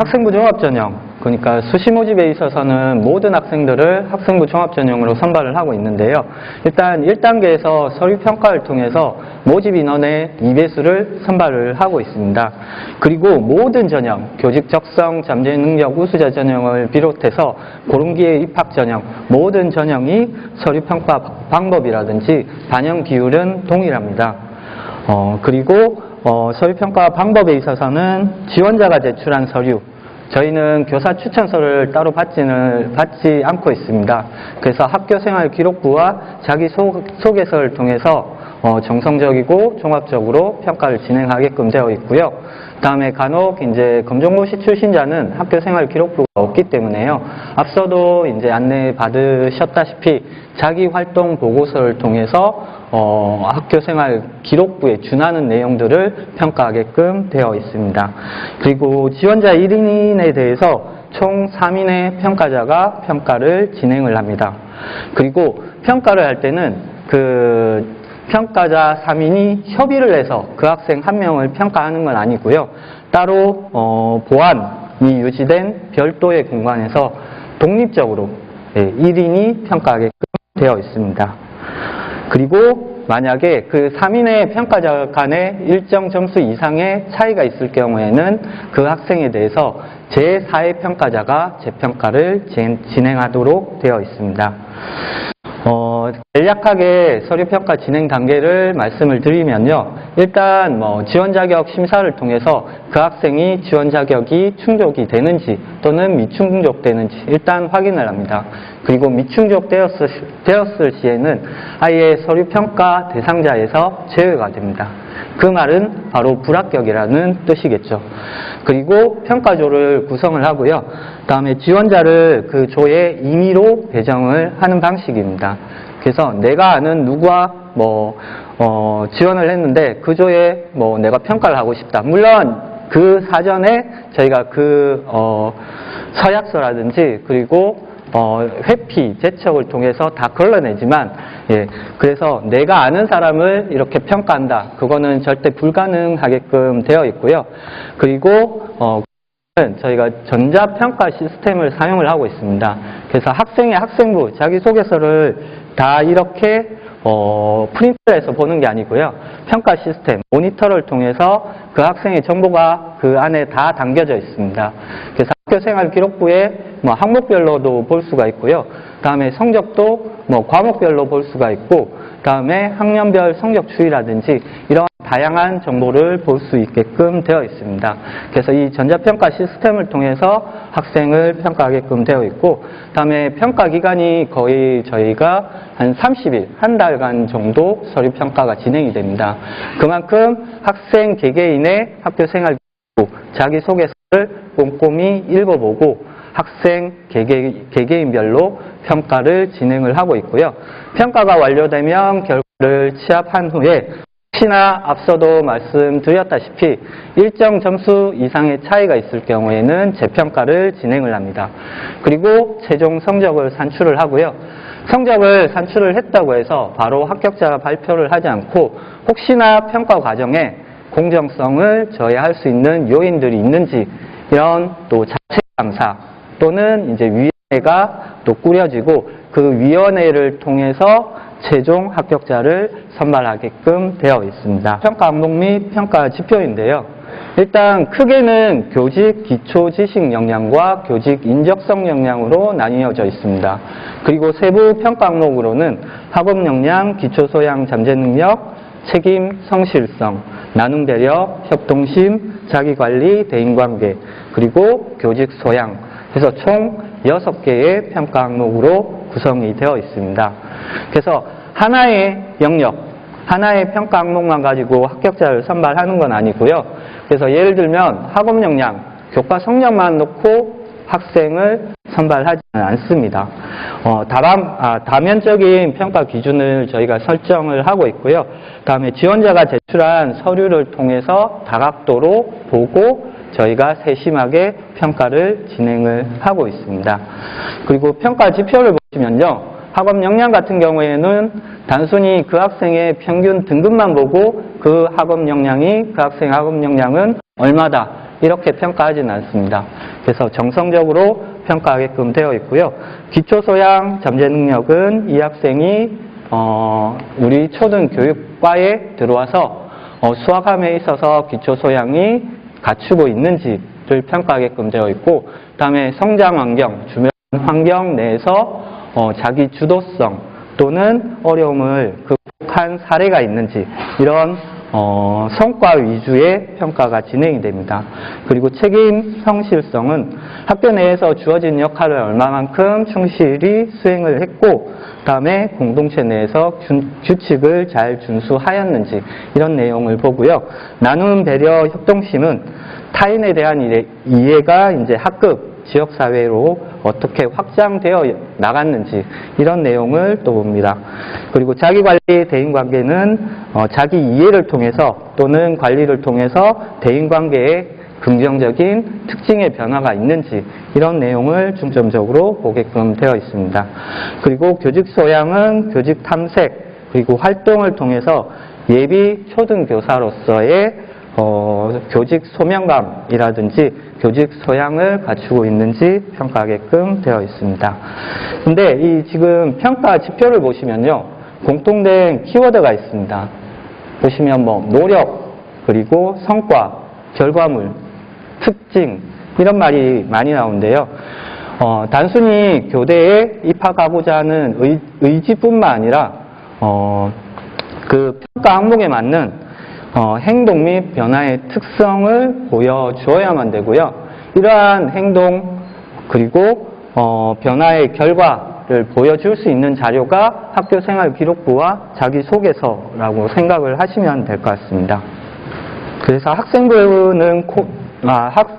학생부 종합전형, 그러니까 수시 모집에 있어서는 모든 학생들을 학생부 종합전형으로 선발을 하고 있는데요. 일단 1단계에서 서류평가를 통해서 모집 인원의 2배수를 선발을 하고 있습니다. 그리고 모든 전형, 교직 적성, 잠재 능력 우수자 전형을 비롯해서 고른기회 입학 전형, 모든 전형이 서류평가 방법이라든지 반영 비율은 동일합니다. 그리고 서류평가 방법에 있어서는 지원자가 제출한 서류, 저희는 교사 추천서를 따로 받지 않고 있습니다. 그래서 학교생활 기록부와 자기소개서를 통해서 정성적이고 종합적으로 평가를 진행하게끔 되어 있고요. 다음에 간혹 이제 검정고시 출신자는 학교생활 기록부가 없기 때문에요. 앞서도 이제 안내 받으셨다시피 자기 활동 보고서를 통해서 학교생활 기록부에 준하는 내용들을 평가하게끔 되어 있습니다. 그리고 지원자 1인에 대해서 총 3인의 평가자가 평가를 진행을 합니다. 그리고 평가를 할 때는 평가자 3인이 협의를 해서 그 학생 1명을 평가하는 건 아니고요. 따로 보안이 유지된 별도의 공간에서 독립적으로 1인이 평가하게끔 되어 있습니다. 그리고 만약에 그 3인의 평가자 간에 일정 점수 이상의 차이가 있을 경우에는 그 학생에 대해서 제4의 평가자가 재평가를 진행하도록 되어 있습니다. 간략하게 서류평가 진행 단계를 말씀을 드리면요. 일단 지원 자격 심사를 통해서 그 학생이 지원 자격이 충족이 되는지 또는 미충족되는지 일단 확인을 합니다. 그리고 미충족되었을 시에는 아예 서류평가 대상자에서 제외가 됩니다. 그 말은 바로 불합격이라는 뜻이겠죠. 그리고 평가조를 구성을 하고요. 다음에 지원자를 그 조에 임의로 배정을 하는 방식입니다. 그래서 내가 아는 누구와 지원을 했는데 그 조에 내가 평가를 하고 싶다. 물론 그 사전에 저희가 서약서라든지 그리고 회피, 제척을 통해서 다 걸러내지만, 그래서 내가 아는 사람을 이렇게 평가한다. 그거는 절대 불가능하게끔 되어 있고요. 그리고, 저희가 전자평가 시스템을 사용을 하고 있습니다. 그래서 학생의 학생부, 자기소개서를 다 이렇게 프린트를 해서 보는 게 아니고요. 평가 시스템, 모니터를 통해서 그 학생의 정보가 그 안에 다 담겨져 있습니다. 그래서 학교생활 기록부에 항목별로도 볼 수가 있고요. 다음에 성적도 과목별로 볼 수가 있고, 다음에 학년별 성적 추이라든지 이런 다양한 정보를 볼 수 있게끔 되어 있습니다. 그래서 이 전자평가 시스템을 통해서 학생을 평가하게끔 되어 있고, 다음에 평가 기간이 거의 저희가 한 30일, 한 달간 정도 서류평가가 진행이 됩니다. 그만큼 학생 개개인의 학교생활 기록부, 자기소개서를 꼼꼼히 읽어보고 학생 개개인별로 평가를 진행을 하고 있고요. 평가가 완료되면 결과를 취합한 후에 혹시나 앞서도 말씀드렸다시피 일정 점수 이상의 차이가 있을 경우에는 재평가를 진행을 합니다. 그리고 최종 성적을 산출을 하고요. 성적을 산출을 했다고 해서 바로 합격자 발표를 하지 않고 혹시나 평가 과정에 공정성을 저해할 수 있는 요인들이 있는지 이런 또 자체 감사 또는 이제 위원회가 또 꾸려지고 그 위원회를 통해서 최종 합격자를 선발하게끔 되어 있습니다. 평가 항목 및 평가 지표인데요. 일단 크게는 교직 기초 지식 역량과 교직 인적성 역량으로 나뉘어져 있습니다. 그리고 세부 평가 항목으로는 학업 역량, 기초 소양, 잠재 능력, 책임, 성실성, 나눔 배려, 협동심, 자기관리, 대인관계, 그리고 교직 소양, 그래서 총 6개의 평가 항목으로 구성이 되어 있습니다. 그래서 하나의 영역, 하나의 평가 항목만 가지고 합격자를 선발하는 건 아니고요. 그래서 예를 들면 학업 역량, 교과 성적만 놓고 학생을 선발하지는 않습니다. 다면적인 평가 기준을 저희가 설정을 하고 있고요. 다음에 지원자가 제출한 서류를 통해서 다각도로 보고 저희가 세심하게 평가를 진행을 하고 있습니다. 그리고 평가 지표를 보시면요. 학업 역량 같은 경우에는 단순히 그 학생의 평균 등급만 보고 그 학업 역량이, 그 학생의 학업 역량은 얼마다 이렇게 평가하지는 않습니다. 그래서 정성적으로 평가하게끔 되어 있고요. 기초소양 잠재 능력은 이 학생이 우리 초등교육과에 들어와서 수학함에 있어서 기초소양이 갖추고 있는지를 평가하게끔 되어 있고, 그 다음에 성장 환경, 주변 환경 내에서 자기 주도성 또는 어려움을 극복한 사례가 있는지, 이런 성과 위주의 평가가 진행이 됩니다. 그리고 책임 성실성은 학교 내에서 주어진 역할을 얼마만큼 충실히 수행을 했고, 그 다음에 공동체 내에서 규칙을 잘 준수하였는지, 이런 내용을 보고요. 나눔, 배려, 협동심은 타인에 대한 이해가 이제 학급, 지역사회로 어떻게 확장되어 나갔는지, 이런 내용을 또 봅니다. 그리고 자기관리, 대인관계는 자기 이해를 통해서 또는 관리를 통해서 대인관계에 긍정적인 특징의 변화가 있는지, 이런 내용을 중점적으로 보게끔 되어 있습니다. 그리고 교직 소양은 교직 탐색, 그리고 활동을 통해서 예비 초등교사로서의 교직 소명감이라든지 교직 소양을 갖추고 있는지 평가하게끔 되어 있습니다. 근데 이 지금 평가 지표를 보시면요, 공통된 키워드가 있습니다. 보시면 노력, 그리고 성과, 결과물, 특징, 이런 말이 많이 나오는데요. 단순히 교대에 입학하고자 하는 의지뿐만 아니라 그 평가 항목에 맞는 행동 및 변화의 특성을 보여주어야만 되고요. 이러한 행동 그리고 변화의 결과를 보여줄 수 있는 자료가 학교생활기록부와 자기소개서라고 생각을 하시면 될 것 같습니다. 그래서 학생부는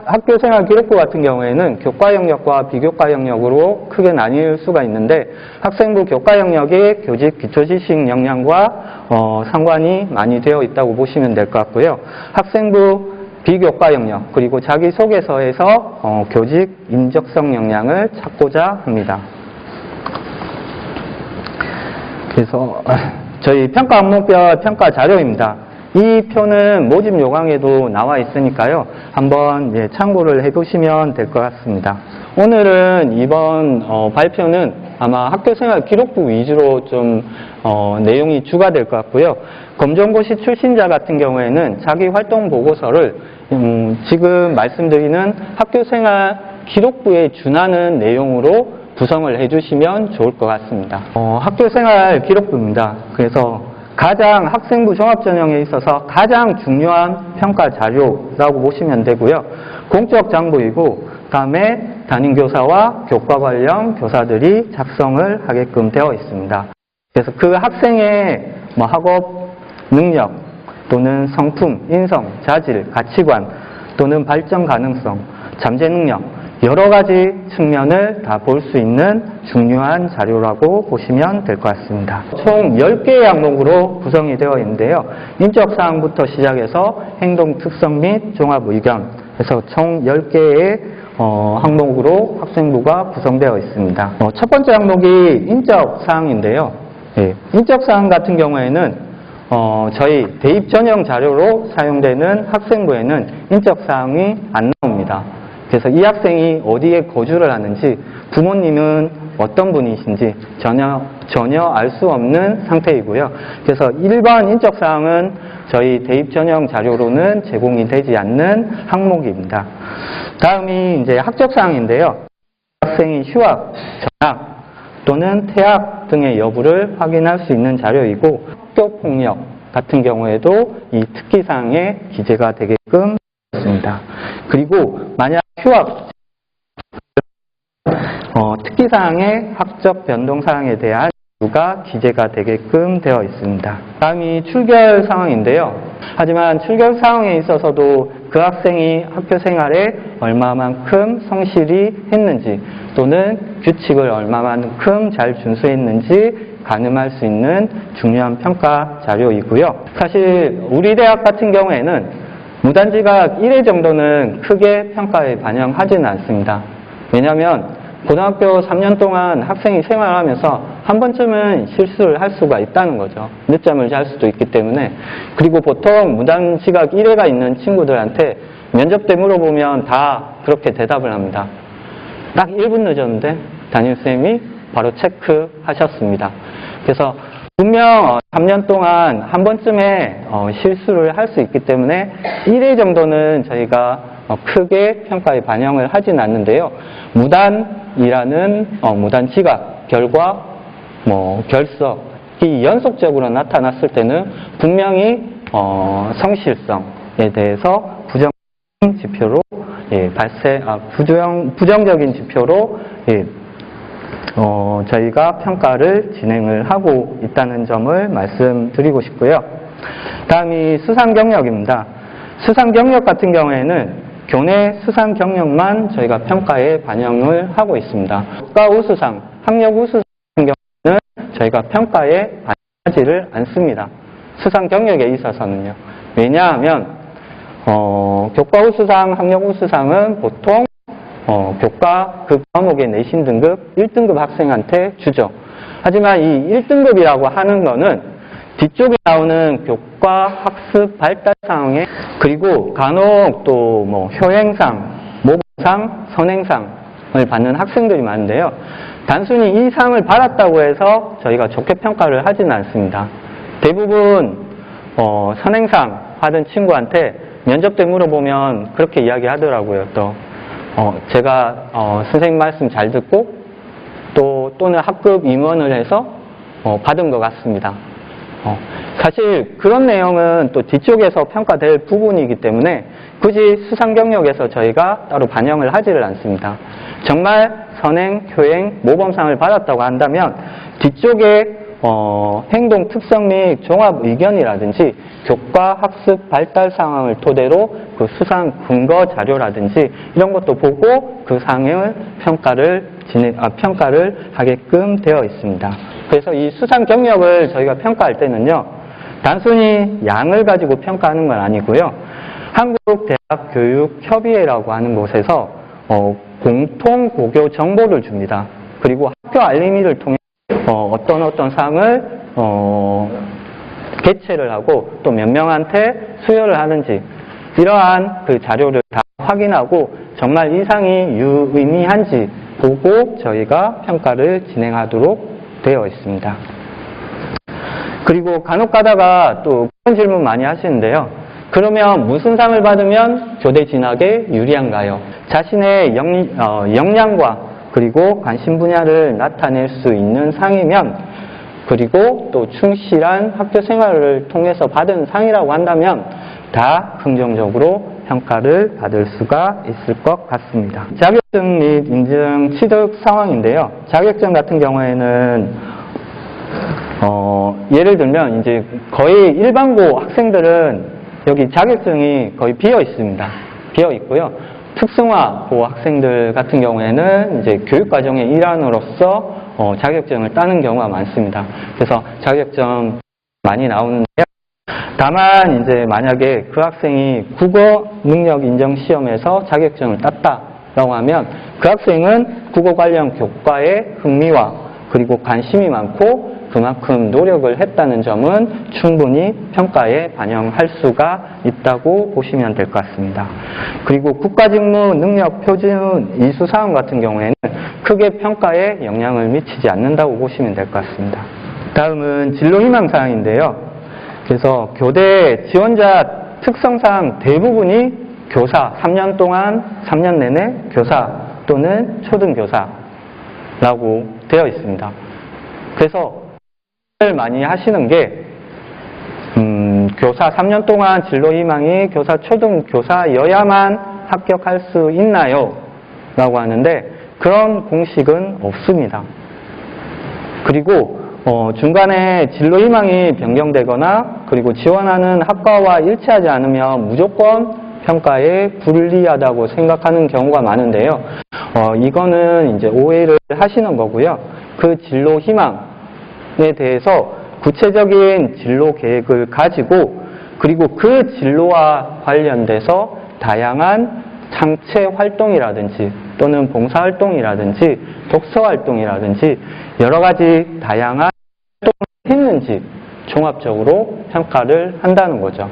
학교생활기록부 같은 경우에는 교과 영역과 비교과 영역으로 크게 나뉠 수가 있는데, 학생부 교과 영역이 교직 기초지식 역량과 상관이 많이 되어 있다고 보시면 될 것 같고요. 학생부 비교과 영역, 그리고 자기소개서에서 교직 인적성 역량을 찾고자 합니다. 그래서 저희 평가 항목별 평가 자료입니다. 이 표는 모집 요강에도 나와 있으니까요. 한번 참고를 해보시면 될 것 같습니다. 오늘은 이번 발표는 아마 학교생활 기록부 위주로 좀 내용이 주가 될 것 같고요. 검정고시 출신자 같은 경우에는 자기 활동 보고서를 지금 말씀드리는 학교생활 기록부에 준하는 내용으로 구성을 해주시면 좋을 것 같습니다. 학교생활 기록부입니다. 그래서 가장 학생부 종합전형에 있어서 가장 중요한 평가 자료라고 보시면 되고요. 공적 장부이고, 그 다음에 담임교사와 교과 관련 교사들이 작성을 하게끔 되어 있습니다. 그래서 그 학생의 학업 능력 또는 성품, 인성, 자질, 가치관 또는 발전 가능성, 잠재 능력, 여러 가지 측면을 다 볼 수 있는 중요한 자료라고 보시면 될 것 같습니다. 총 10개의 항목으로 구성이 되어 있는데요. 인적사항부터 시작해서 행동 특성 및 종합 의견, 그래서 총 10개의 항목으로 학생부가 구성되어 있습니다. 첫 번째 항목이 인적사항인데요. 인적사항 같은 경우에는 저희 대입 전형 자료로 사용되는 학생부에는 인적사항이 안 나옵니다. 그래서 이 학생이 어디에 거주를 하는지, 부모님은 어떤 분이신지 전혀 알 수 없는 상태이고요. 그래서 일반 인적사항은 저희 대입 전형 자료로는 제공이 되지 않는 항목입니다. 다음이 이제 학적사항인데요. 학생이 휴학, 전학 또는 퇴학 등의 여부를 확인할 수 있는 자료이고, 학교폭력 같은 경우에도 이 특기사항에 기재가 되게끔 되었습니다. 그리고 만약 휴학, 특기사항의 학적 변동사항에 대한 이유가 기재가 되게끔 되어 있습니다. 다음이 출결 상황인데요. 하지만 출결 상황에 있어서도 그 학생이 학교 생활에 얼마만큼 성실히 했는지 또는 규칙을 얼마만큼 잘 준수했는지 가늠할 수 있는 중요한 평가 자료이고요. 사실 우리 대학 같은 경우에는 무단지각 1회 정도는 크게 평가에 반영하지는 않습니다. 왜냐하면 고등학교 3년 동안 학생이 생활하면서 한 번쯤은 실수를 할 수가 있다는 거죠. 늦잠을 잘 수도 있기 때문에. 그리고 보통 무단지각 1회가 있는 친구들한테 면접 때 물어보면 다 그렇게 대답을 합니다. 딱 1분 늦었는데 담임선생님이 바로 체크하셨습니다. 그래서 분명 3년 동안 한 번쯤에 실수를 할 수 있기 때문에 1회 정도는 저희가 크게 평가에 반영을 하진 않는데요. 무단이라는 무단 지각, 결과, 결석이 연속적으로 나타났을 때는 분명히 성실성에 대해서 부정적인 지표로 부정적인 지표로 저희가 평가를 진행을 하고 있다는 점을 말씀드리고 싶고요. 다음이 수상 경력입니다. 수상 경력 같은 경우에는 교내 수상 경력만 저희가 평가에 반영을 하고 있습니다. 국가 우수상, 학력 우수상 같은 경우는 저희가 평가에 반영하지를 않습니다. 수상 경력에 있어서는요. 왜냐하면 교과 우수상, 학력 우수상은 보통 교과 그 과목의 내신 등급 1등급 학생한테 주죠. 하지만 이 1등급이라고 하는 거는 뒤쪽에 나오는 교과 학습 발달 상황에 그리고 간혹 또 효행상, 모범상, 선행상을 받는 학생들이 많은데요. 단순히 이 상을 받았다고 해서 저희가 좋게 평가를 하지는 않습니다. 대부분 선행상 받은 친구한테 면접 때 물어보면 그렇게 이야기하더라고요. 제가 선생님 말씀 잘 듣고 또는 학급 임원을 해서 받은 것 같습니다. 사실 그런 내용은 또 뒤쪽에서 평가될 부분이기 때문에 굳이 수상 경력에서 저희가 따로 반영을 하지를 않습니다. 정말 선행, 효행, 모범상을 받았다고 한다면 뒤쪽에 행동 특성 및 종합 의견이라든지 교과 학습 발달 상황을 토대로 그 수상 근거 자료라든지 이런 것도 보고 그 상을 평가를 하게끔 되어 있습니다. 그래서 이 수상 경력을 저희가 평가할 때는요, 단순히 양을 가지고 평가하는 건 아니고요. 한국대학교육협의회라고 하는 곳에서 공통 고교 정보를 줍니다. 그리고 학교 알림이를 통해 어떤 상을 개최를 하고 또 몇 명한테 수여를 하는지 이러한 그 자료를 다 확인하고 정말 이 상이 유의미한지 보고 저희가 평가를 진행하도록 되어 있습니다. 그리고 간혹 가다가 또 그런 질문 많이 하시는데요. 그러면 무슨 상을 받으면 교대 진학에 유리한가요? 자신의 역량과 그리고 관심 분야를 나타낼 수 있는 상이면 그리고 또 충실한 학교 생활을 통해서 받은 상이라고 한다면 다 긍정적으로 평가를 받을 수가 있을 것 같습니다. 자격증 및 인증 취득 상황인데요. 자격증 같은 경우에는 예를 들면 이제 거의 일반고 학생들은 여기 자격증이 거의 비어 있습니다. 비어 있고요. 특성화고 학생들 같은 경우에는 이제 교육과정의 일환으로서 자격증을 따는 경우가 많습니다. 그래서 자격증 많이 나오는데요. 다만 이제 만약에 그 학생이 국어 능력 인정 시험에서 자격증을 땄다라고 하면 그 학생은 국어 관련 교과에 흥미와 그리고 관심이 많고 그만큼 노력을 했다는 점은 충분히 평가에 반영할 수가 있다고 보시면 될 것 같습니다. 그리고 국가직무 능력 표준 이수사항 같은 경우에는 크게 평가에 영향을 미치지 않는다고 보시면 될 것 같습니다. 다음은 진로희망사항인데요. 그래서 교대 지원자 특성상 대부분이 교사, 3년 동안 3년 내내 교사 또는 초등교사라고 되어 있습니다. 그래서 많이 하시는 게 교사 3년 동안 진로희망이 교사 초등교사여야만 합격할 수 있나요? 라고 하는데 그런 공식은 없습니다. 그리고 중간에 진로희망이 변경되거나 그리고 지원하는 학과와 일치하지 않으면 무조건 평가에 불리하다고 생각하는 경우가 많은데요. 이거는 이제 오해를 하시는 거고요. 그 진로희망에 대해서 구체적인 진로 계획을 가지고 그리고 그 진로와 관련돼서 다양한 창체 활동이라든지 또는 봉사활동이라든지 독서활동이라든지 여러 가지 다양한 활동을 했는지 종합적으로 평가를 한다는 거죠.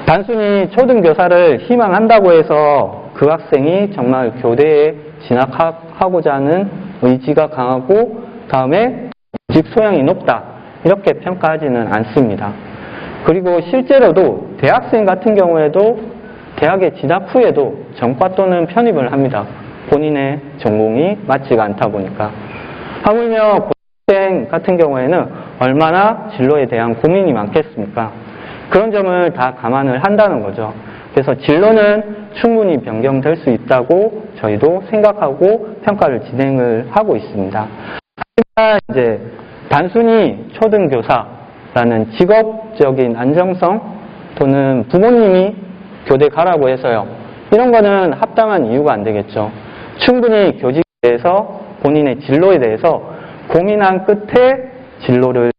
단순히 초등교사를 희망한다고 해서 그 학생이 정말 교대에 진학하고자 하는 의지가 강하고 다음에 직 소양이 높다 이렇게 평가하지는 않습니다. 그리고 실제로도 대학생 같은 경우에도 대학에 진학 후에도 전과 또는 편입을 합니다. 본인의 전공이 맞지가 않다 보니까. 하물며 고등학생 같은 경우에는 얼마나 진로에 대한 고민이 많겠습니까? 그런 점을 다 감안을 한다는 거죠. 그래서 진로는 충분히 변경될 수 있다고 저희도 생각하고 평가를 진행을 하고 있습니다. 하지만 이제 단순히 초등교사라는 직업적인 안정성 또는 부모님이 교대 가라고 해서요. 이런 거는 합당한 이유가 안 되겠죠. 충분히 교직에 대해서 본인의 진로에 대해서 고민한 끝에 진로를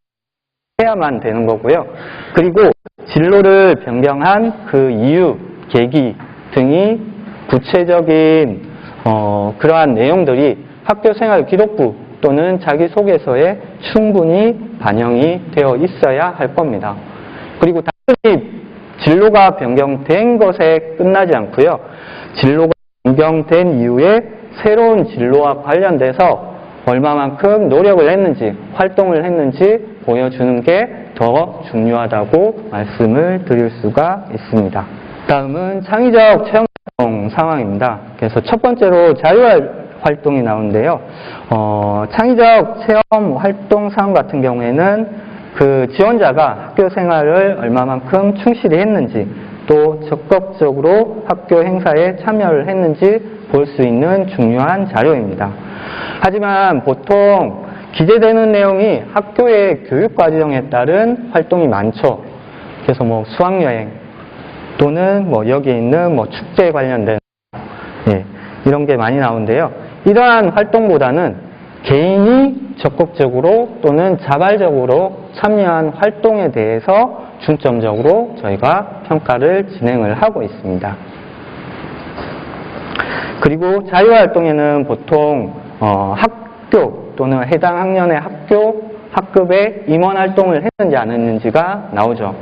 해야만 되는 거고요. 그리고 진로를 변경한 그 이유, 계기 등이 구체적인 그러한 내용들이 학교생활 기록부 또는 자기소개서에 충분히 반영이 되어 있어야 할 겁니다. 그리고 단순히 진로가 변경된 것에 끝나지 않고요. 진로가 변경된 이후에 새로운 진로와 관련돼서 얼마만큼 노력을 했는지, 활동을 했는지 보여주는 게 더 중요하다고 말씀을 드릴 수가 있습니다. 다음은 창의적 체험활동 상황입니다. 그래서 첫 번째로 자유활동이 나오는데요. 창의적 체험활동 상황 같은 경우에는 그 지원자가 학교 생활을 얼마만큼 충실히 했는지 또 적극적으로 학교 행사에 참여를 했는지 볼 수 있는 중요한 자료입니다. 하지만 보통 기재되는 내용이 학교의 교육과정에 따른 활동이 많죠. 그래서 뭐 수학여행 또는 뭐 여기 있는 뭐 축제에 관련된 이런 게 많이 나오는데요. 이러한 활동보다는 개인이 적극적으로 또는 자발적으로 참여한 활동에 대해서 중점적으로 저희가 평가를 진행을 하고 있습니다. 그리고 자유활동에는 보통 학교 또는 해당 학년의 학급에 임원활동을 했는지 안 했는지가 나오죠.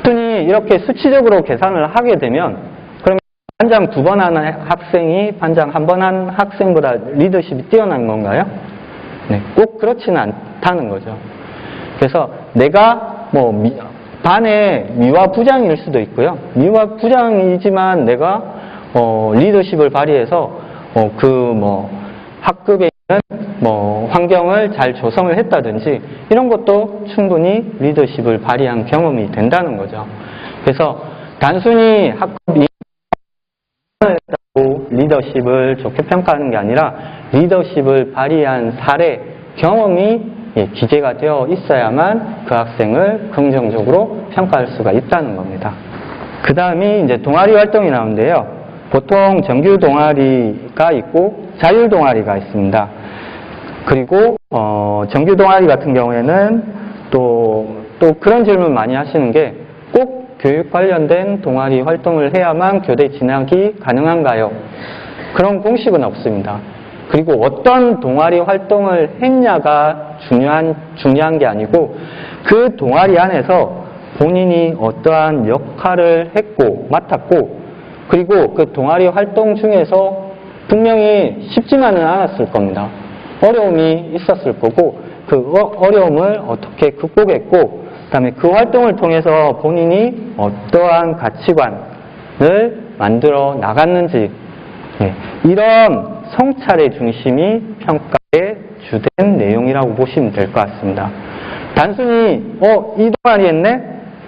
단순히 이렇게 수치적으로 계산을 하게 되면 그러면 반장 2번 하는 학생이 반장 1번 한 학생보다 리더십이 뛰어난 건가요? 네, 꼭 그렇지는 않다는 거죠. 그래서 내가 뭐 반의 미화 부장일 수도 있고요. 미화 부장이지만 내가 리더십을 발휘해서 학급에 있는 환경을 잘 조성을 했다든지 이런 것도 충분히 리더십을 발휘한 경험이 된다는 거죠. 그래서 단순히 학급이 리더십을 좋게 평가하는 게 아니라 리더십을 발휘한 사례, 경험이 기재가 되어 있어야만 그 학생을 긍정적으로 평가할 수가 있다는 겁니다. 그 다음이 이제 동아리 활동이 나오는데요. 보통 정규 동아리가 있고 자율 동아리가 있습니다. 그리고 정규 동아리 같은 경우에는 또 그런 질문 많이 하시는 게 꼭 교육 관련된 동아리 활동을 해야만 교대 진학이 가능한가요? 그런 공식은 없습니다. 그리고 어떤 동아리 활동을 했냐가 중요한 게 아니고 그 동아리 안에서 본인이 어떠한 역할을 했고 맡았고 그리고 그 동아리 활동 중에서 분명히 쉽지만은 않았을 겁니다. 어려움이 있었을 거고 그 어려움을 어떻게 극복했고 그다음에 그 활동을 통해서 본인이 어떠한 가치관을 만들어 나갔는지 이런 성찰의 중심이 평가의 주된 내용이라고 보시면 될 것 같습니다. 단순히 이 동아리 했네?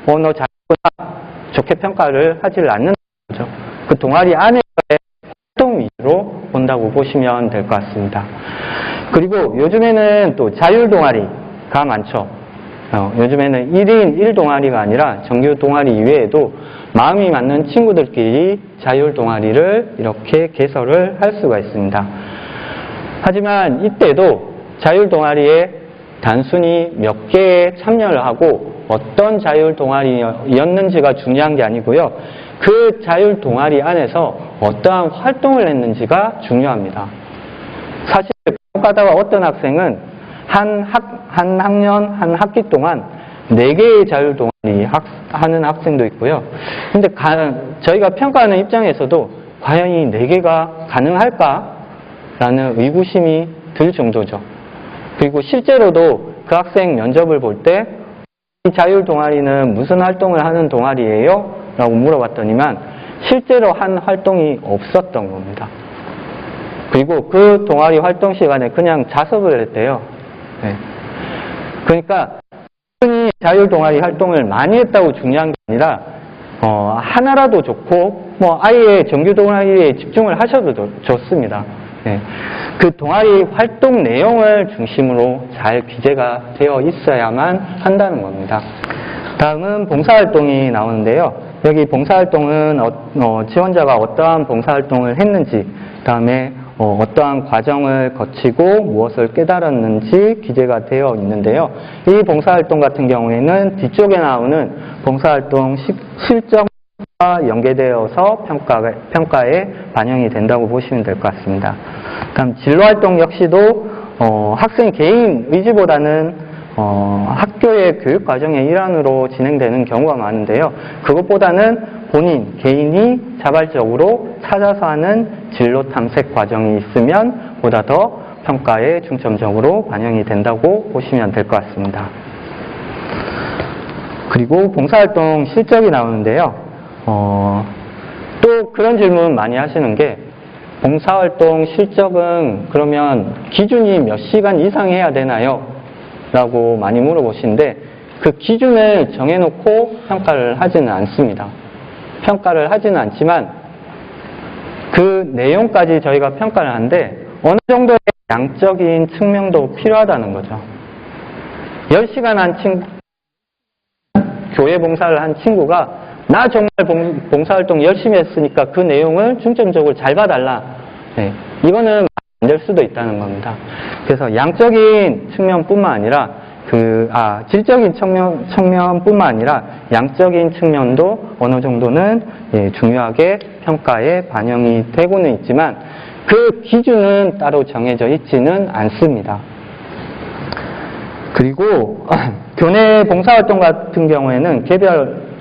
너 잘했구나. 좋게 평가를 하질 않는 거죠. 그 동아리 안에서의 활동 위주로 본다고 보시면 될 것 같습니다. 그리고 요즘에는 또 자율 동아리가 많죠. 요즘에는 1인 1동아리가 아니라 정규 동아리 이외에도 마음이 맞는 친구들끼리 자율 동아리를 이렇게 개설을 할 수가 있습니다. 하지만 이때도 자율 동아리에 단순히 몇 개에 참여를 하고 어떤 자율 동아리였는지가 중요한 게 아니고요. 그 자율 동아리 안에서 어떠한 활동을 했는지가 중요합니다. 사실 가다가 어떤 학생은 한 학년, 한 학기 동안 4개의 자율동아리 하는 학생도 있고요. 근데 저희가 평가하는 입장에서도 과연 이 4개가 가능할까라는 의구심이 들 정도죠. 그리고 실제로도 그 학생 면접을 볼 때 이 자율동아리는 무슨 활동을 하는 동아리예요? 라고 물어봤더니만 실제로 한 활동이 없었던 겁니다. 그리고 그 동아리 활동 시간에 그냥 자습을 했대요. 네. 그러니까 흔히 자율동아리 활동을 많이 했다고 중요한 게 아니라 하나라도 좋고 뭐 아예 정규 동아리에 집중을 하셔도 좋습니다. 네. 그 동아리 활동 내용을 중심으로 잘 기재가 되어 있어야만 한다는 겁니다. 다음은 봉사활동이 나오는데요. 여기 봉사활동은 지원자가 어떠한 봉사활동을 했는지, 다음에 어떠한 과정을 거치고 무엇을 깨달았는지 기재가 되어 있는데요. 이 봉사활동 같은 경우에는 뒤쪽에 나오는 봉사활동 실적과 연계되어서 평가에 반영이 된다고 보시면 될 것 같습니다. 다음 진로활동 역시도 학생 개인 의지보다는 학교의 교육 과정의 일환으로 진행되는 경우가 많은데요. 그것보다는 본인, 개인이 자발적으로 찾아서 하는 진로 탐색 과정이 있으면 보다 더 평가에 중점적으로 반영이 된다고 보시면 될 것 같습니다. 그리고 봉사활동 실적이 나오는데요. 또 그런 질문 많이 하시는 게 봉사활동 실적은 그러면 기준이 몇 시간 이상 해야 되나요? 라고 많이 물어보시는데 그 기준을 정해놓고 평가를 하지는 않습니다. 평가를 하지는 않지만 그 내용까지 저희가 평가를 하는데 어느 정도의 양적인 측면도 필요하다는 거죠. 10시간 한 친구, 교회 봉사를 한 친구가 나 정말 봉사활동 열심히 했으니까 그 내용을 중점적으로 잘 봐달라. 네, 이거는 안 될 수도 있다는 겁니다. 그래서 양적인 측면뿐만 아니라 질적인 측면뿐만 아니라 양적인 측면도 어느 정도는 중요하게 평가에 반영이 되고는 있지만 그 기준은 따로 정해져 있지는 않습니다. 그리고 교내 봉사활동 같은 경우에는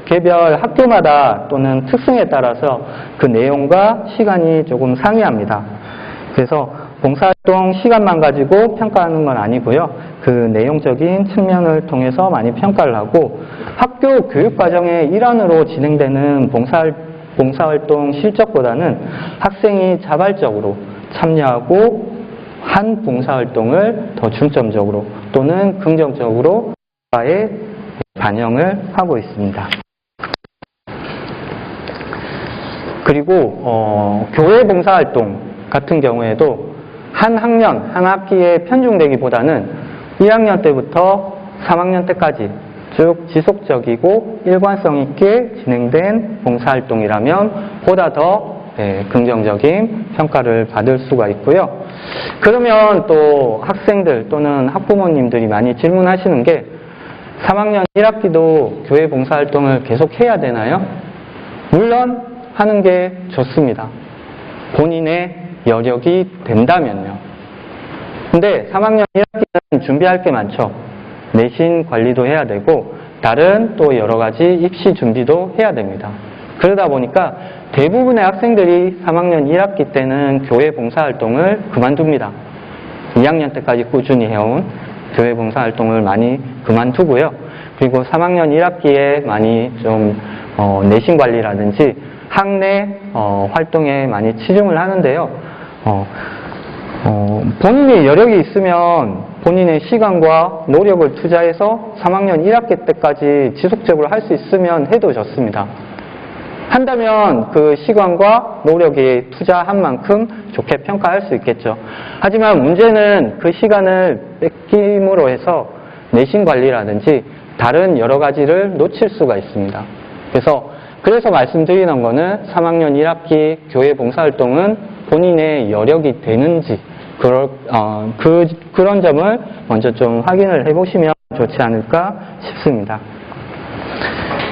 개별 학교마다 또는 특성에 따라서 그 내용과 시간이 조금 상이합니다. 그래서 봉사활동 시간만 가지고 평가하는 건 아니고요. 그 내용적인 측면을 통해서 많이 평가를 하고 학교 교육과정의 일환으로 진행되는 봉사활동 실적보다는 학생이 자발적으로 참여하고 한 봉사활동을 더 중점적으로 또는 긍정적으로 평가에 반영을 하고 있습니다. 그리고 교회 봉사활동 같은 경우에도 한 학년, 한 학기에 편중되기보다는 1학년 때부터 3학년 때까지 쭉 지속적이고 일관성 있게 진행된 봉사활동이라면 보다 더 긍정적인 평가를 받을 수가 있고요. 그러면 또 학생들 또는 학부모님들이 많이 질문하시는 게 3학년 1학기도 교회 봉사활동을 계속 해야 되나요? 물론 하는 게 좋습니다. 본인의 여력이 된다면요. 근데 3학년 1학기는 준비할 게 많죠. 내신 관리도 해야 되고 다른 또 여러 가지 입시 준비도 해야 됩니다. 그러다 보니까 대부분의 학생들이 3학년 1학기 때는 교회 봉사활동을 그만둡니다. 2학년 때까지 꾸준히 해온 교회 봉사활동을 많이 그만두고요. 그리고 3학년 1학기에 많이 좀 내신 관리라든지 학내 활동에 많이 치중을 하는데요. 본인의 여력이 있으면 본인의 시간과 노력을 투자해서 3학년 1학기 때까지 지속적으로 할 수 있으면 해도 좋습니다. 한다면 그 시간과 노력에 투자한 만큼 좋게 평가할 수 있겠죠. 하지만 문제는 그 시간을 뺏김으로 해서 내신 관리라든지 다른 여러 가지를 놓칠 수가 있습니다. 그래서 말씀드리는 거는 3학년 1학기 교회 봉사활동은 본인의 여력이 되는지 그런 점을 먼저 좀 확인을 해보시면 좋지 않을까 싶습니다.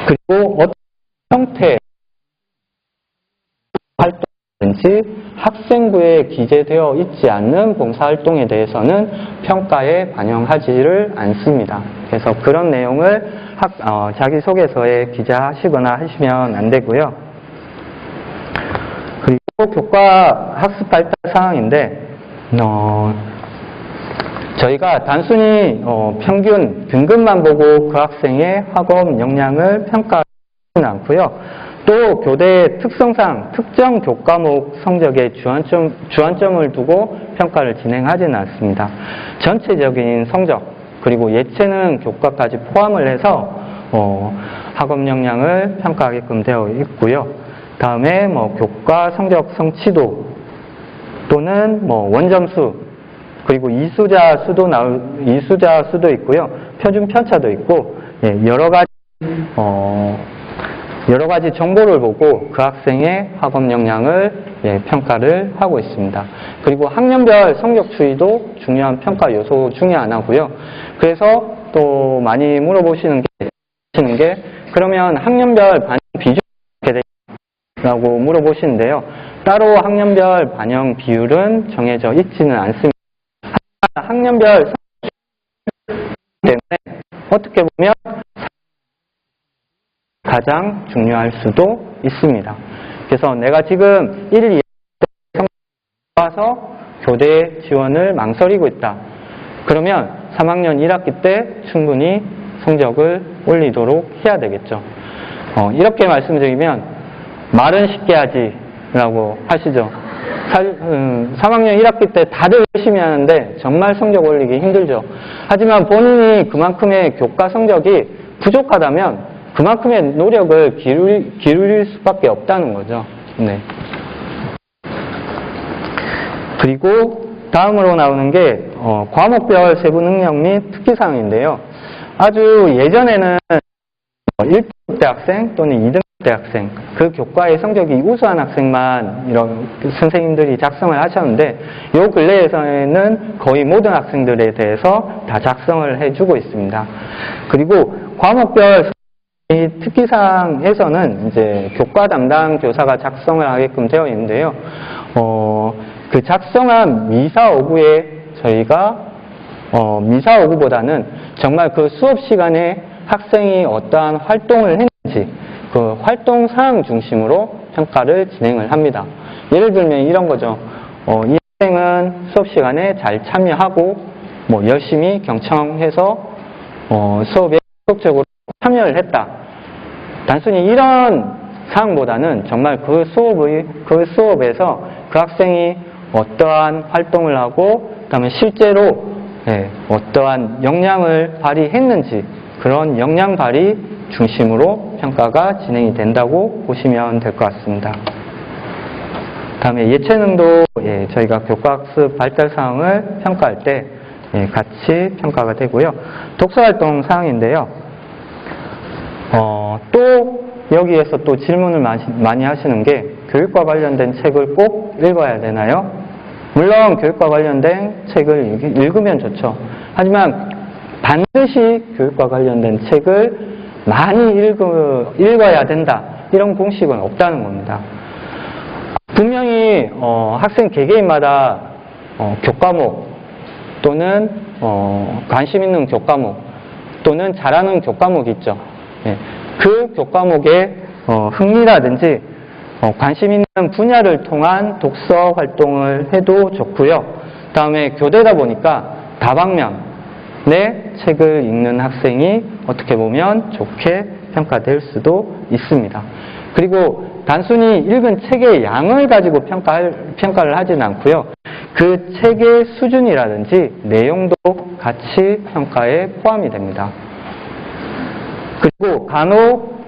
그리고 어떤 형태의 활동이든지 학생부에 기재되어 있지 않는 봉사활동에 대해서는 평가에 반영하지를 않습니다. 그래서 그런 내용을 자기소개서에 기재하시거나 하시면 안 되고요. 그리고 교과 학습 발달 사항인데, 저희가 단순히 평균 등급만 보고 그 학생의 학업 역량을 평가하지는 않고요. 또 교대의 특성상 특정 교과목 성적에 주안점을 두고 평가를 진행하지는 않습니다. 전체적인 성적 그리고 예체능 교과까지 포함을 해서 학업 역량을 평가하게끔 되어 있고요. 다음에 교과 성적 성취도 또는 원점수 그리고 이수자 수도 있고요. 표준 편차도 있고 여러 가지 정보를 보고 그 학생의 학업 역량을 평가를 하고 있습니다. 그리고 학년별 성적 추이도 중요한 평가 요소 중에 하나고요. 그래서 또 많이 물어보시는 게 그러면 학년별 반영 비중이 어떻게 되냐고 물어보시는데요. 따로 학년별 반영 비율은 정해져 있지는 않습니다. 학년별 성적 추이 때문에 어떻게 보면 가장 중요할 수도 있습니다. 그래서 내가 지금 1, 2학년 성적이 좋아서 교대 지원을 망설이고 있다. 그러면 3학년 1학기 때 충분히 성적을 올리도록 해야 되겠죠. 이렇게 말씀드리면 말은 쉽게 하지 라고 하시죠. 3학년 1학기 때 다들 열심히 하는데 정말 성적 올리기 힘들죠. 하지만 본인이 그만큼의 교과 성적이 부족하다면 그만큼의 노력을 기울일 수밖에 없다는 거죠. 네. 그리고 다음으로 나오는 게 과목별 세부 능력 및 특기사항인데요. 아주 예전에는 1등급 대학생 또는 2등급 대학생 그 교과의 성적이 우수한 학생만 이런 선생님들이 작성을 하셨는데 요 근래에서는 거의 모든 학생들에 대해서 다 작성을 해주고 있습니다. 그리고 과목별 이 특기사항에서는 이제 교과 담당 교사가 작성을 하게끔 되어 있는데요. 그 작성한 미사오구에 저희가 미사오구보다는 정말 그 수업 시간에 학생이 어떠한 활동을 했는지 그 활동 사항 중심으로 평가를 진행을 합니다. 예를 들면 이런 거죠. 이 학생은 수업 시간에 잘 참여하고 열심히 경청해서 수업에 적극적으로 참여를 했다. 단순히 이런 사항보다는 정말 그 수업에서 그 학생이 어떠한 활동을 하고 그다음에 실제로 어떠한 역량을 발휘했는지 그런 역량 발휘 중심으로 평가가 진행이 된다고 보시면 될 것 같습니다. 다음에 예체능도 저희가 교과학습 발달 사항을 평가할 때 같이 평가가 되고요. 독서활동 사항인데요. 또 여기에서 또 질문을 많이 하시는 게 교육과 관련된 책을 꼭 읽어야 되나요? 물론 교육과 관련된 책을 읽으면 좋죠. 하지만 반드시 교육과 관련된 책을 많이 읽어야 된다. 이런 공식은 없다는 겁니다. 분명히 학생 개개인마다 교과목 또는 관심 있는 교과목 또는 잘하는 교과목이 있죠. 그 교과목에 흥미라든지 관심 있는 분야를 통한 독서 활동을 해도 좋고요. 다음에 교대다 보니까 다방면의 책을 읽는 학생이 어떻게 보면 좋게 평가될 수도 있습니다. 그리고 단순히 읽은 책의 양을 가지고 평가를 하지는 않고요. 그 책의 수준이라든지 내용도 같이 평가에 포함이 됩니다. 그리고 간혹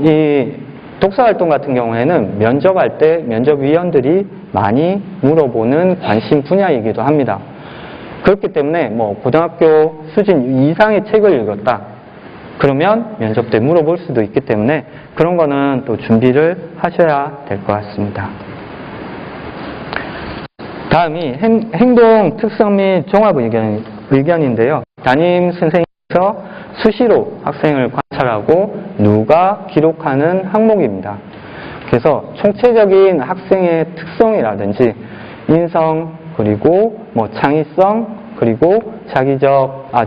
이 독서활동 같은 경우에는 면접할 때 면접위원들이 많이 물어보는 관심 분야이기도 합니다. 그렇기 때문에 고등학교 수준 이상의 책을 읽었다. 그러면 면접 때 물어볼 수도 있기 때문에 그런 거는 또 준비를 하셔야 될 것 같습니다. 다음이 행동 특성 및 종합 의견인데요. 담임 선생님께서 수시로 학생을 관찰하고 누가 기록하는 항목입니다. 그래서 총체적인 학생의 특성이라든지 인성 그리고 창의성 그리고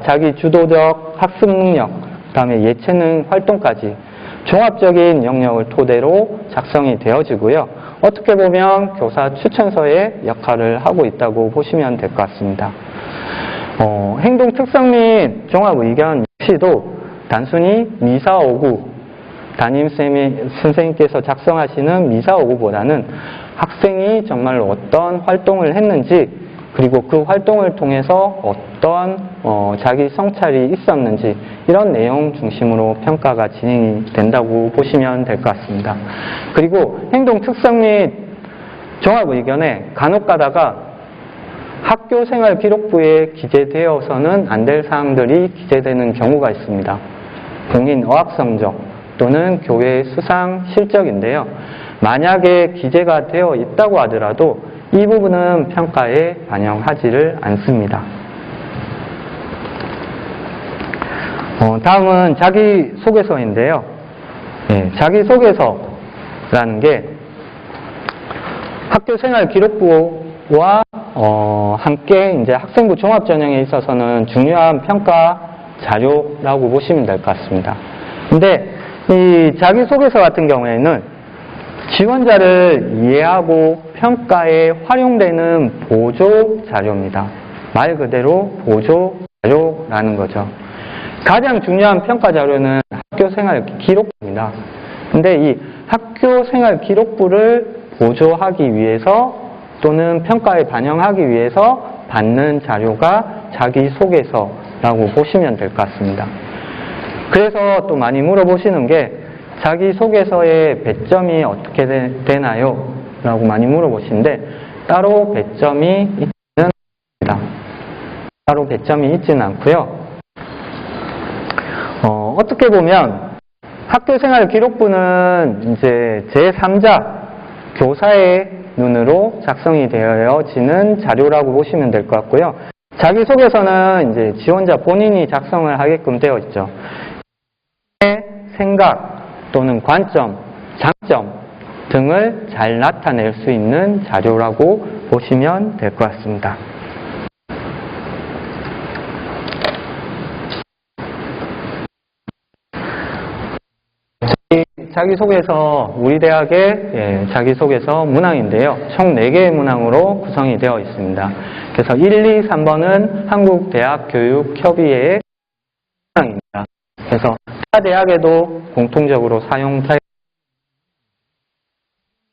자기주도적 학습 능력 그다음에 예체능 활동까지 종합적인 영역을 토대로 작성이 되어지고요. 어떻게 보면 교사 추천서의 역할을 하고 있다고 보시면 될 것 같습니다. 행동 특성 및 종합 의견 역시도 단순히 미사오구, 선생님께서 작성하시는 미사오구보다는 학생이 정말로 어떤 활동을 했는지, 그리고 그 활동을 통해서 어떤 자기 성찰이 있었는지, 이런 내용 중심으로 평가가 진행이 된다고 보시면 될 것 같습니다. 그리고 행동 특성 및 종합 의견에 간혹 가다가 학교생활 기록부에 기재되어서는 안 될 사항들이 기재되는 경우가 있습니다. 공인 어학 성적 또는 교회 수상 실적인데요. 만약에 기재가 되어 있다고 하더라도 이 부분은 평가에 반영하지를 않습니다. 다음은 자기소개서인데요. 자기소개서라는 게 학교생활 기록부와 함께 이제 학생부 종합전형에 있어서는 중요한 평가 자료라고 보시면 될 것 같습니다. 근데 이 자기소개서 같은 경우에는 지원자를 이해하고 평가에 활용되는 보조 자료입니다. 말 그대로 보조 자료라는 거죠. 가장 중요한 평가 자료는 학교생활 기록부입니다. 근데 이 학교생활 기록부를 보조하기 위해서 또는 평가에 반영하기 위해서 받는 자료가 자기소개서라고 보시면 될 것 같습니다. 그래서 또 많이 물어보시는 게 자기소개서의 배점이 어떻게 되나요? 라고 많이 물어보시는데 따로 배점이 있지는 않습니다. 따로 배점이 있지는 않고요. 어떻게 보면 학교생활 기록부는 이제 제3자 교사의 눈으로 작성이 되어지는 자료라고 보시면 될 것 같고요. 자기소개서는 이제 지원자 본인이 작성을 하게끔 되어 있죠. 생각 또는 관점, 장점 등을 잘 나타낼 수 있는 자료라고 보시면 될 것 같습니다. 자기소개서, 우리 대학의 자기소개서 문항인데요. 총 4개의 문항으로 구성이 되어 있습니다. 그래서 1, 2, 3번은 한국대학교육협의회의 문항입니다. 그래서 타 대학에도 공통적으로 사용되는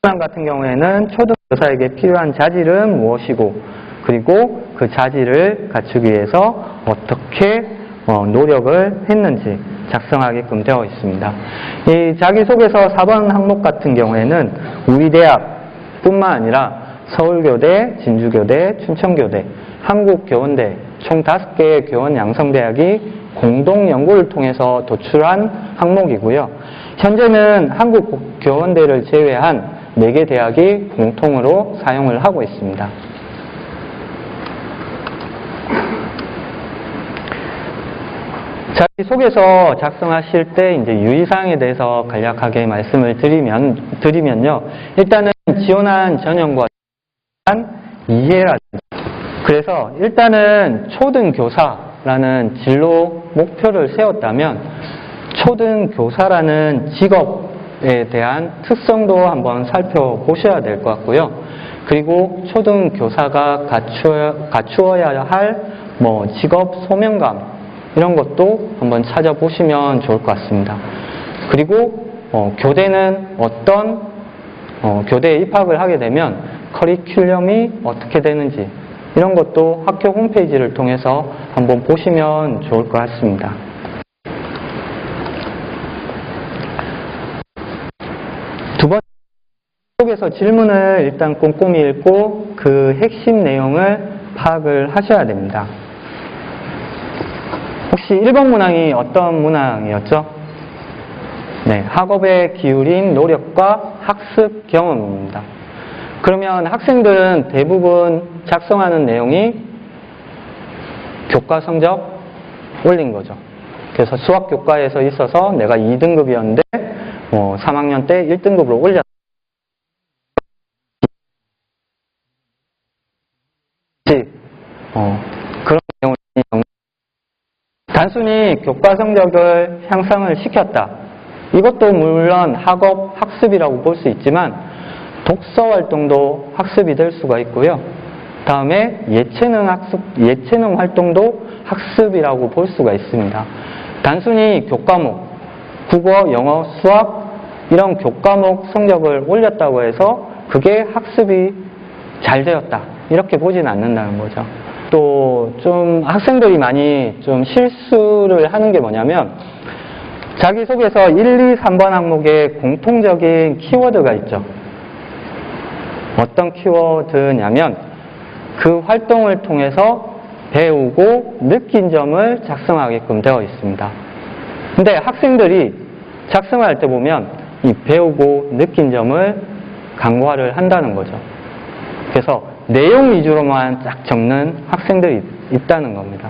문항 같은 경우에는 초등교사에게 필요한 자질은 무엇이고, 그리고 그 자질을 갖추기 위해서 어떻게 노력을 했는지 작성하게끔 되어 있습니다. 이 자기소개서 4번 항목 같은 경우에는 우리 대학뿐만 아니라 서울교대, 진주교대, 춘천교대, 한국교원대 총 5개의 교원 양성대학이 공동 연구를 통해서 도출한 항목이고요. 현재는 한국교원대를 제외한 4개 대학이 공통으로 사용을 하고 있습니다. 자기소개서 작성하실 때 이제 유의사항에 대해서 간략하게 말씀을 드리면요. 일단은 지원한 전형과 이해라든지, 그래서 일단은 초등교사라는 진로 목표를 세웠다면 초등교사라는 직업에 대한 특성도 한번 살펴보셔야 될 것 같고요. 그리고 초등교사가 갖추어야 할 직업 소명감 이런 것도 한번 찾아보시면 좋을 것 같습니다. 그리고 교대는 어떤 교대에 입학을 하게 되면 커리큘럼이 어떻게 되는지 이런 것도 학교 홈페이지를 통해서 한번 보시면 좋을 것 같습니다. 두 번째, 속에서 질문을 일단 꼼꼼히 읽고 그 핵심 내용을 파악을 하셔야 됩니다. 혹시 1번 문항이 어떤 문항이었죠? 네, 학업에 기울인 노력과 학습 경험입니다. 그러면 학생들은 대부분 작성하는 내용이 교과 성적 올린 거죠. 그래서 수학 교과에서 있어서 내가 2등급이었는데 3학년 때 1등급으로 올렸다. 그런 내용을 단순히 교과 성적을 향상을 시켰다. 이것도 물론 학업, 학습이라고 볼 수 있지만 독서 활동도 학습이 될 수가 있고요. 다음에 예체능 활동도 학습이라고 볼 수가 있습니다. 단순히 교과목, 국어, 영어, 수학 이런 교과목 성적을 올렸다고 해서 그게 학습이 잘 되었다. 이렇게 보진 않는다는 거죠. 또 좀 학생들이 많이 좀 실수를 하는 게 뭐냐면 자기소개서 1, 2, 3번 항목에 공통적인 키워드가 있죠. 어떤 키워드냐면 그 활동을 통해서 배우고 느낀 점을 작성하게끔 되어 있습니다. 근데 학생들이 작성을 할 때 보면 이 배우고 느낀 점을 간과를 한다는 거죠. 그래서 내용 위주로만 쫙 적는 학생들이 있다는 겁니다.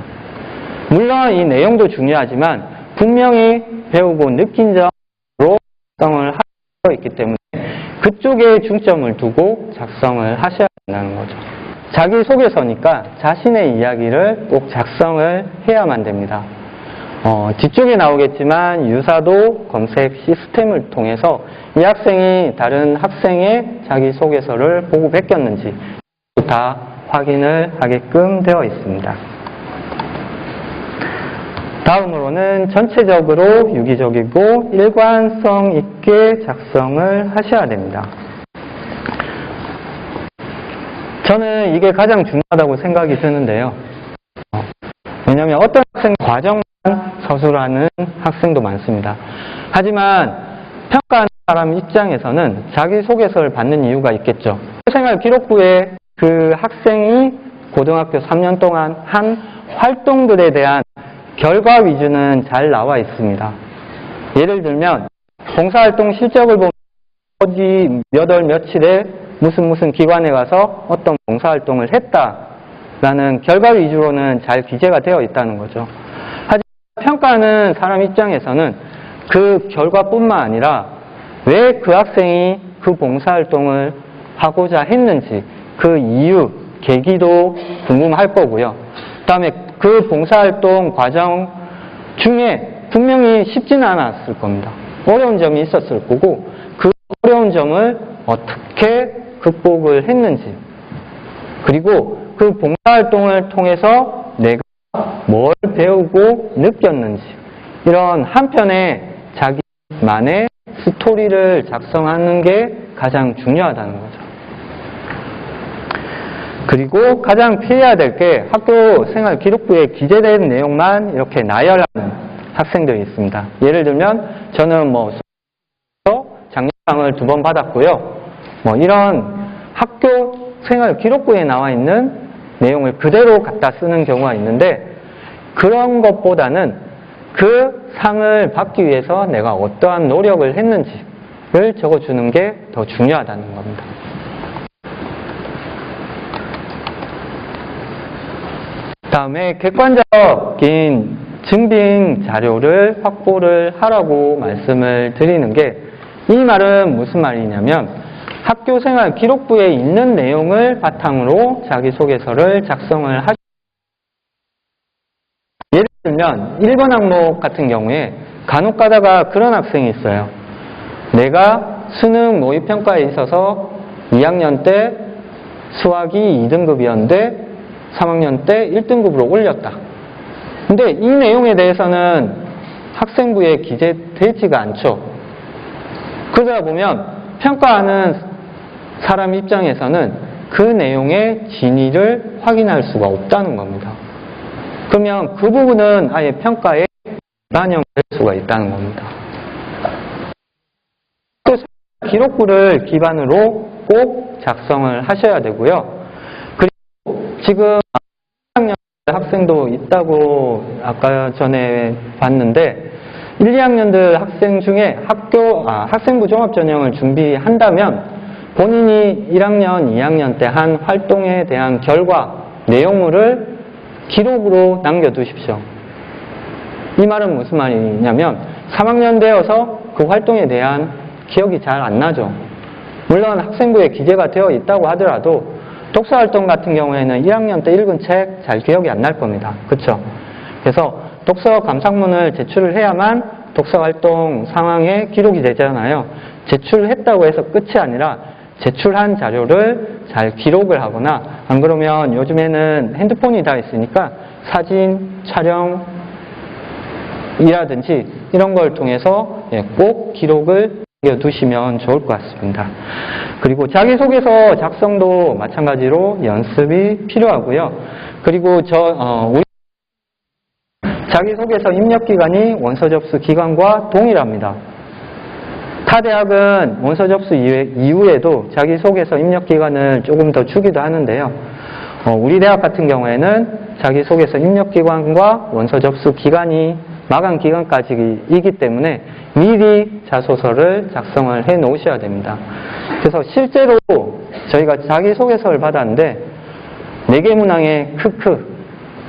물론 이 내용도 중요하지만 분명히 배우고 느낀 점으로 작성을 하고 있기 때문에 그쪽에 중점을 두고 작성을 하셔야 한다는 거죠. 자기소개서니까 자신의 이야기를 꼭 작성을 해야만 됩니다. 뒤쪽에 나오겠지만 유사도 검색 시스템을 통해서 이 학생이 다른 학생의 자기소개서를 보고 베꼈는지 다 확인을 하게끔 되어 있습니다. 다음으로는 전체적으로 유기적이고 일관성 있게 작성을 하셔야 됩니다. 저는 이게 가장 중요하다고 생각이 드는데요. 왜냐하면 어떤 학생 과정만 서술하는 학생도 많습니다. 하지만 평가하는 사람 입장에서는 자기소개서를 받는 이유가 있겠죠. 생활 기록부에 그 학생이 고등학교 3년 동안 한 활동들에 대한 결과 위주는 잘 나와 있습니다. 예를 들면 봉사활동 실적을 보면 어디 몇 월 며칠에 무슨 기관에 가서 어떤 봉사활동을 했다라는 결과 위주로는 잘 기재가 되어 있다는 거죠. 하지만 평가하는 사람 입장에서는 그 결과뿐만 아니라 왜 그 학생이 그 봉사활동을 하고자 했는지 그 이유, 계기도 궁금할 거고요. 그 다음에 그 봉사활동 과정 중에 분명히 쉽지는 않았을 겁니다. 어려운 점이 있었을 거고 그 어려운 점을 어떻게 극복을 했는지 그리고 그 봉사활동을 통해서 내가 뭘 배우고 느꼈는지 이런 한편의 자기만의 스토리를 작성하는 게 가장 중요하다는 거죠. 그리고 가장 피해야 될 게 학교 생활 기록부에 기재된 내용만 이렇게 나열하는 학생들이 있습니다. 예를 들면 저는 장려상을 2번 받았고요. 이런 학교 생활 기록부에 나와 있는 내용을 그대로 갖다 쓰는 경우가 있는데 그런 것보다는 그 상을 받기 위해서 내가 어떠한 노력을 했는지를 적어주는 게 더 중요하다는 겁니다. 다음에 객관적인 증빙 자료를 확보를 하라고 말씀을 드리는 게 이 말은 무슨 말이냐면 학교생활 기록부에 있는 내용을 바탕으로 자기소개서를 작성을 하시 예를 들면 1번 항목 같은 경우에 간혹 가다가 그런 학생이 있어요. 내가 수능 모의평가에 있어서 2학년 때 수학이 2등급이었는데 3학년 때 1등급으로 올렸다. 근데 이 내용에 대해서는 학생부에 기재되지가 않죠. 그러다 보면 평가하는 사람 입장에서는 그 내용의 진위를 확인할 수가 없다는 겁니다. 그러면 그 부분은 아예 평가에 반영될 수가 있다는 겁니다. 기록부를 기반으로 꼭 작성을 하셔야 되고요. 그리고 지금 1학년 학생도 있다고 아까 전에 봤는데 1, 2학년들 학생 중에 학생부 종합전형을 준비한다면 본인이 1학년, 2학년 때 한 활동에 대한 결과, 내용물을 기록으로 남겨두십시오. 이 말은 무슨 말이냐면 3학년 되어서 그 활동에 대한 기억이 잘 안 나죠. 물론 학생부에 기재가 되어 있다고 하더라도 독서활동 같은 경우에는 1학년 때 읽은 책 잘 기억이 안 날 겁니다. 그렇죠? 그래서 독서 감상문을 제출을 해야만 독서활동 상황에 기록이 되잖아요. 제출했다고 해서 끝이 아니라 제출한 자료를 잘 기록을 하거나, 안 그러면 요즘에는 핸드폰이 다 있으니까 사진 촬영이라든지 이런 걸 통해서 꼭 기록을 남겨두시면 좋을 것 같습니다. 그리고 자기소개서 작성도 마찬가지로 연습이 필요하고요. 그리고 우리 자기소개서 입력기간이 원서 접수 기간과 동일합니다. 타 대학은 원서 접수 이후에도 자기소개서 입력기간을 조금 더 주기도 하는데요. 우리 대학 같은 경우에는 자기소개서 입력기간과 원서 접수 기간이 마감 기간까지이기 때문에 미리 자소서를 작성을 해 놓으셔야 됩니다. 그래서 실제로 저희가 자기소개서를 받았는데 4개 문항에 크크,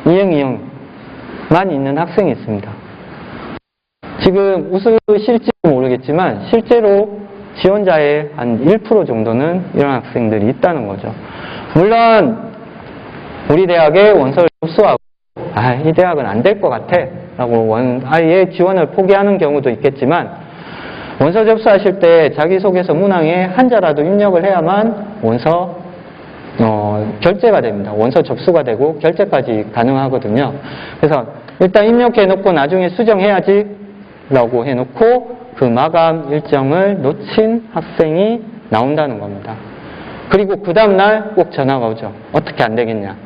이응이응만 있는 학생이 있습니다. 지금 웃으실지 모르겠지만 실제로 지원자의 한 1% 정도는 이런 학생들이 있다는 거죠. 물론 우리 대학에 원서를 접수하고 이 대학은 안 될 것 같아 라고 아예 지원을 포기하는 경우도 있겠지만, 원서 접수하실 때 자기소개서 문항에 한자라도 입력을 해야만 원서 결제가 됩니다. 원서 접수가 되고 결제까지 가능하거든요. 그래서 일단 입력해 놓고 나중에 수정해야지 라고 해놓고 그 마감 일정을 놓친 학생이 나온다는 겁니다. 그리고 그 다음날 꼭 전화가 오죠. 어떻게 안 되겠냐.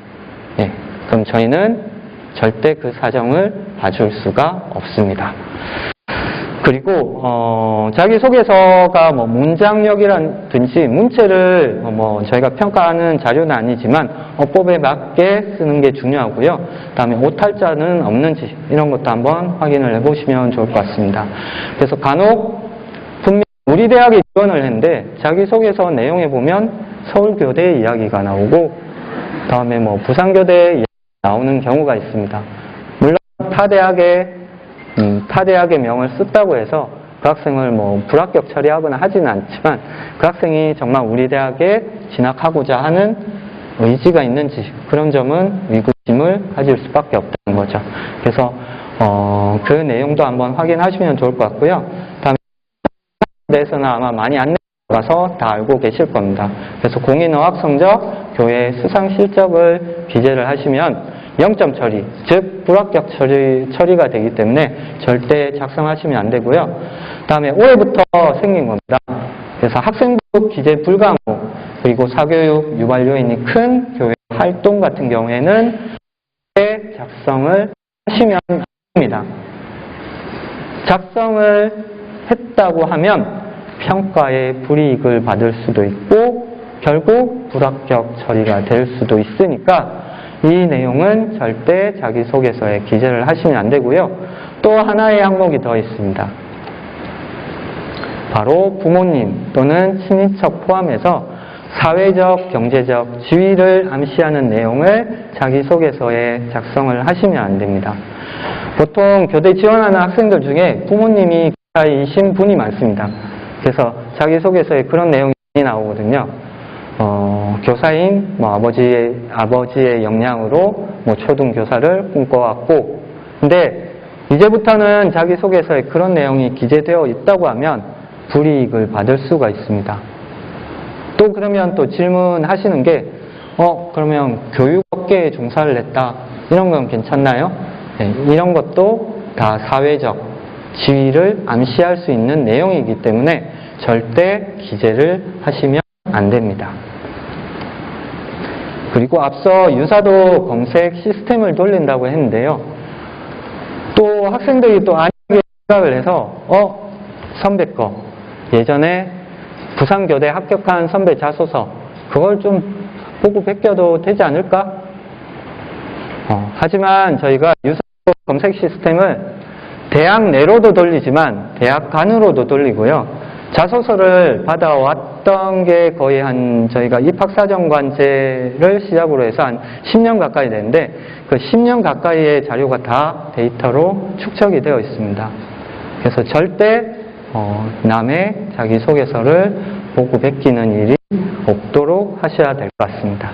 그럼 저희는 절대 그 사정을 봐줄 수가 없습니다. 그리고 자기소개서가 문장력이라든지 문체를 저희가 평가하는 자료는 아니지만 어법에 맞게 쓰는 게 중요하고요. 그다음에 오탈자는 없는지 이런 것도 한번 확인을 해보시면 좋을 것 같습니다. 그래서 간혹 분명 우리 대학에 지원을 했는데 자기소개서 내용에 보면 서울교대 이야기가 나오고 그다음에 부산교대 이야기가 나오는 경우가 있습니다. 물론 타 대학의 명을 썼다고 해서 그 학생을 불합격 처리하거나 하지는 않지만 그 학생이 정말 우리 대학에 진학하고자 하는 의지가 있는지 그런 점은 의구심을 가질 수밖에 없다는 거죠. 그래서 그 내용도 한번 확인하시면 좋을 것 같고요. 다음에 대해서는 아마 많이 안 내려가서 다 알고 계실 겁니다. 그래서 공인어학 성적, 교회 수상 실적을 기재를 하시면 0점 처리, 즉 불합격 처리가 되기 때문에 절대 작성하시면 안 되고요. 다음에 올해부터 생긴 겁니다. 그래서 학생부 기재 불가 항목, 그리고 사교육 유발 요인이 큰 교회 활동 같은 경우에는 작성을 하시면 됩니다. 작성을 했다고 하면 평가에 불이익을 받을 수도 있고 결국 불합격 처리가 될 수도 있으니까 이 내용은 절대 자기소개서에 기재를 하시면 안 되고요. 또 하나의 항목이 더 있습니다. 바로 부모님 또는 친인척 포함해서 사회적, 경제적 지위를 암시하는 내용을 자기소개서에 작성을 하시면 안 됩니다. 보통 교대 지원하는 학생들 중에 부모님이 교사이신 분이 많습니다. 그래서 자기소개서에 그런 내용이 나오거든요. 교사인 아버지의 역량으로 초등교사를 꿈꿔왔고, 근데 이제부터는 자기소개서에 그런 내용이 기재되어 있다고 하면 불이익을 받을 수가 있습니다. 또 그러면 또 질문하시는 게 그러면 교육업계에 종사를 했다 이런 건 괜찮나요? 이런 것도 다 사회적 지위를 암시할 수 있는 내용이기 때문에 절대 기재를 하시면 안 됩니다. 그리고 앞서 유사도 검색 시스템을 돌린다고 했는데요. 또 학생들이 또 아니게 생각을 해서 선배 거 예전에 부산교대 합격한 선배 자소서 그걸 좀 보고 베껴도 되지 않을까? 하지만 저희가 유사도 검색 시스템을 대학 내로도 돌리지만 대학 간으로도 돌리고요. 자소서를 받아왔던 게 거의 저희가 입학사정관제를 시작으로 해서 한 10년 가까이 되는데 그 10년 가까이의 자료가 다 데이터로 축적이 되어 있습니다. 그래서 절대 남의 자기소개서를 보고 베끼는 일이 없도록 하셔야 될 것 같습니다.